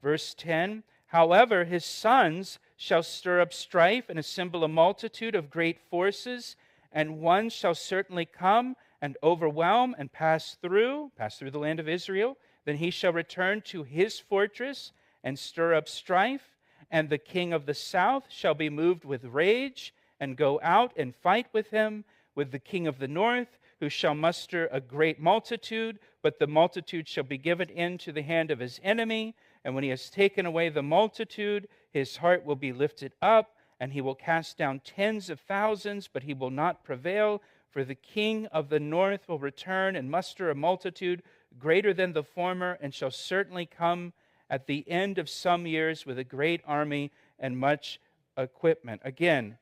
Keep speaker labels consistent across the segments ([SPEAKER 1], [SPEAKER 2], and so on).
[SPEAKER 1] Verse 10, however, his sons shall stir up strife and assemble a multitude of great forces, and one shall certainly come and overwhelm and pass through the land of Israel. Then he shall return to his fortress and stir up strife, and the king of the south shall be moved with rage and go out and fight with him, with the king of the north, who shall muster a great multitude, but the multitude shall be given into the hand of his enemy. And when he has taken away the multitude, his heart will be lifted up, and he will cast down tens of thousands, but he will not prevail. For the king of the north will return and muster a multitude greater than the former, and shall certainly come at the end of some years with a great army and much equipment. Again,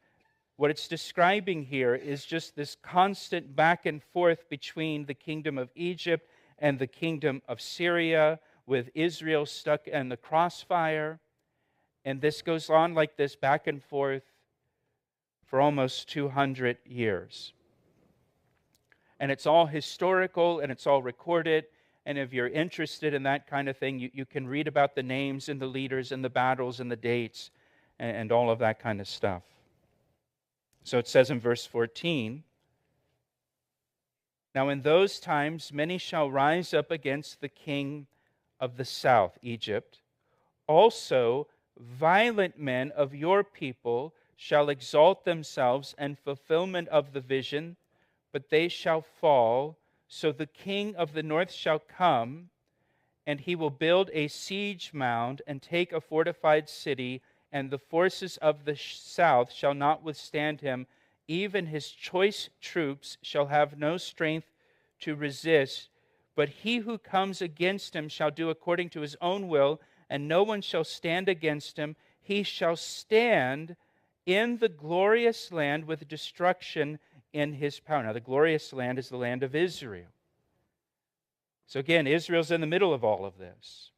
[SPEAKER 1] what it's describing here is just this constant back and forth between the kingdom of Egypt and the kingdom of Syria, with Israel stuck in the crossfire. And this goes on like this, back and forth, for almost 200 years. And it's all historical, and it's all recorded. And if you're interested in that kind of thing, you can read about the names and the leaders and the battles and the dates and all of that kind of stuff. So it says in verse 14, now in those times many shall rise up against the king of the south, Egypt. Also violent men of your people shall exalt themselves in fulfillment of the vision, but they shall fall. So the king of the north shall come, and he will build a siege mound and take a fortified city, and the forces of the south shall not withstand him. Even his choice troops shall have no strength to resist. But he who comes against him shall do according to his own will, and no one shall stand against him. He shall stand in the glorious land with destruction in his power. Now, the glorious land is the land of Israel. So again, Israel's in the middle of all of this.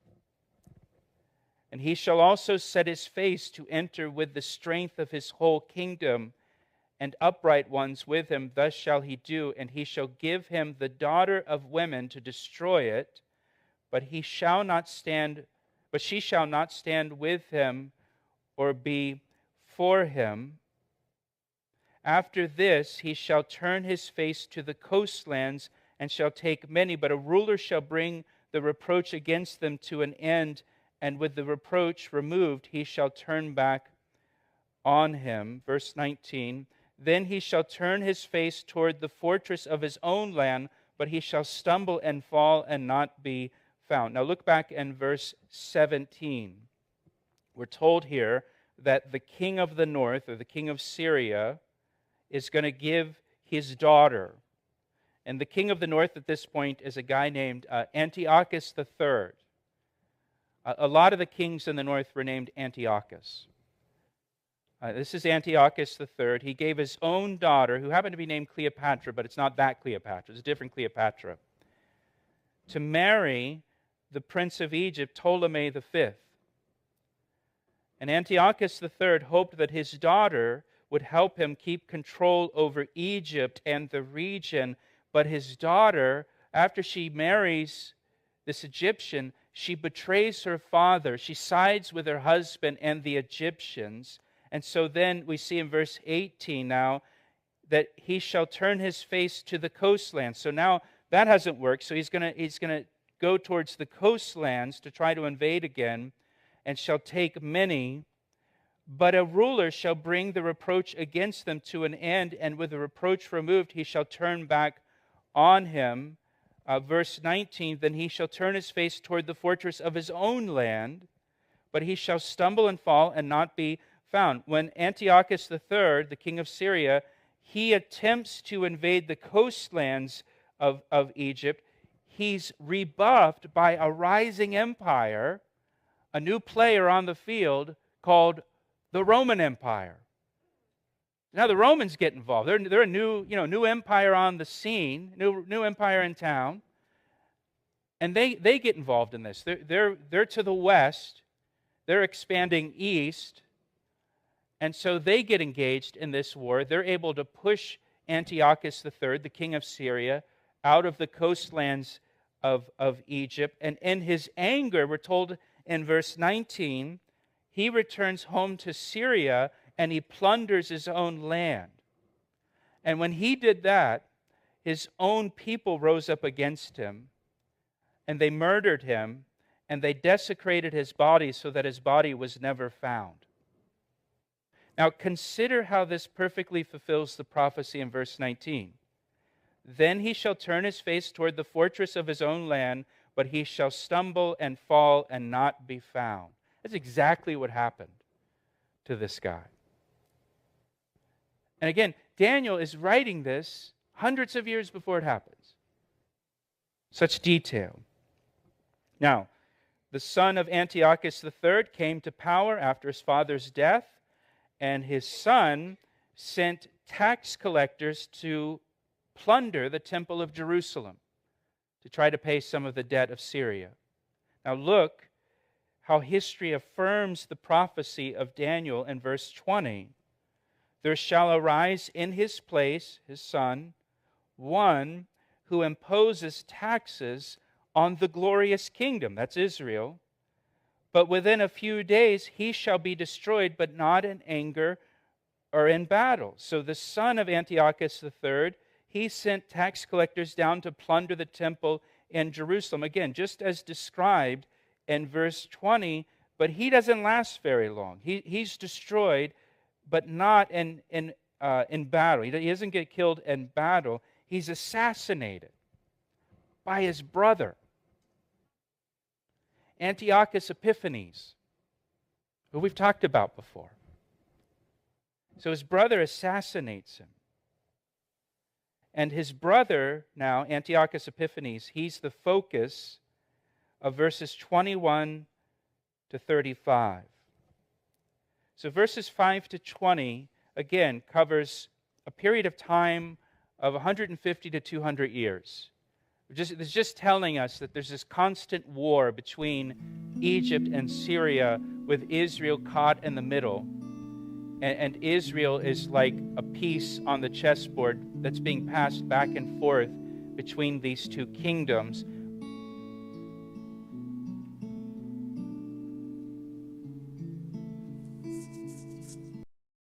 [SPEAKER 1] And he shall also set his face to enter with the strength of his whole kingdom, and upright ones with him. Thus shall he do, and he shall give him the daughter of women to destroy it, but she shall not stand with him or be for him. After this he shall turn his face to the coastlands and shall take many, but a ruler shall bring the reproach against them to an end, and with the reproach removed he shall turn back on him. Verse 19, then he shall turn his face toward the fortress of his own land, but he shall stumble and fall and not be found. Now look back in verse 17. We're told here that the king of the north, or the king of Syria, is going to give his daughter. And the king of the north at this point is a guy named Antiochus III. A lot of the kings in the north were named Antiochus. This is Antiochus III. He gave his own daughter, who happened to be named Cleopatra, but it's not that Cleopatra, it's a different Cleopatra, to marry the prince of Egypt, Ptolemy V. And Antiochus III hoped that his daughter would help him keep control over Egypt and the region. But his daughter, after she marries this Egyptian, she betrays her father. She sides with her husband and the Egyptians. And so then we see in verse 18 now that he shall turn his face to the coastland. So now that hasn't worked. So he's going to go towards the coastlands to try to invade again, and shall take many. But a ruler shall bring the reproach against them to an end, and with the reproach removed he shall turn back on him. Verse 19, then he shall turn his face toward the fortress of his own land, but he shall stumble and fall and not be found. When Antiochus III, the king of Syria, he attempts to invade the coastlands of Egypt, he's rebuffed by a rising empire, a new player on the field called the Roman Empire. Now the Romans get involved. They're a new empire on the scene, new empire in town, and they get involved in this. They're to the west. They're expanding east. And so they get engaged in this war. They're able to push Antiochus III, the king of Syria, out of the coastlands of Egypt. And in his anger, we're told in verse 19, he returns home to Syria and he plunders his own land. And when he did that, his own people rose up against him, and they murdered him, and they desecrated his body so that his body was never found. Now consider how this perfectly fulfills the prophecy in verse 19. Then he shall turn his face toward the fortress of his own land, but he shall stumble and fall and not be found. That's exactly what happened to this guy. And again, Daniel is writing this hundreds of years before it happens. Such detail. Now, the son of Antiochus III came to power after his father's death, and his son sent tax collectors to plunder the temple of Jerusalem to try to pay some of the debt of Syria. Now look how history affirms the prophecy of Daniel in verse 20. There shall arise in his place, his son, one who imposes taxes on the glorious kingdom, that's Israel. But within a few days he shall be destroyed, but not in anger or in battle. So the son of Antiochus III, he sent tax collectors down to plunder the temple in Jerusalem. Again, just as described in verse 20, but he doesn't last very long. He's destroyed, but not in battle. He doesn't get killed in battle. He's assassinated by his brother, Antiochus Epiphanes, who we've talked about before. So his brother assassinates him. And his brother, now, Antiochus Epiphanes, he's the focus of verses 21 to 35. So verses 5 to 20, again, covers a period of time of 150 to 200 years. It's just telling us that there's this constant war between Egypt and Syria, with Israel caught in the middle. And Israel is like a piece on the chessboard that's being passed back and forth between these two kingdoms.